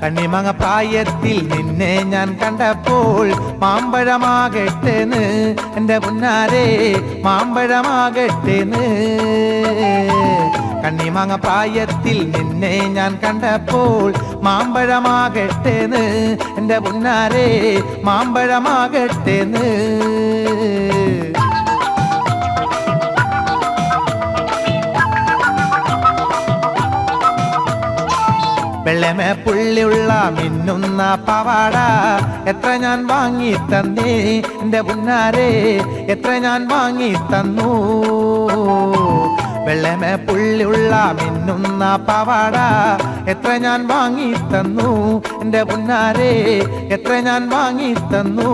കണ്ണിമങ്ങ പ്രായത്തിൽ നിന്നെ ഞാൻ കണ്ടപ്പോൾ മാമ്പഴമാകട്ടേന്ന് എൻ്റെ പുന്നാരെ മാമ്പഴമാകട്ടേന്ന്. കണ്ണിമങ്ങ പ്രായത്തിൽ നിന്നെ ഞാൻ കണ്ടപ്പോൾ മാമ്പഴമാകട്ടേന്ന് എൻ്റെ പുന്നാരെ മാമ്പഴമാകട്ടേന്ന്. വെള്ളമേ പുള്ളിയുള്ള മിന്നുന്ന പവാട എത്ര ഞാൻ വാങ്ങി തന്നേ എൻ്റെ പുന്നാരെ എത്ര ഞാൻ വാങ്ങി തന്നു. വെള്ളമേ പുള്ളിയുള്ള മിന്നുന്ന പവാട എത്ര ഞാൻ വാങ്ങി തന്നു എൻ്റെ പുന്നാരെ എത്ര ഞാൻ വാങ്ങി തന്നു.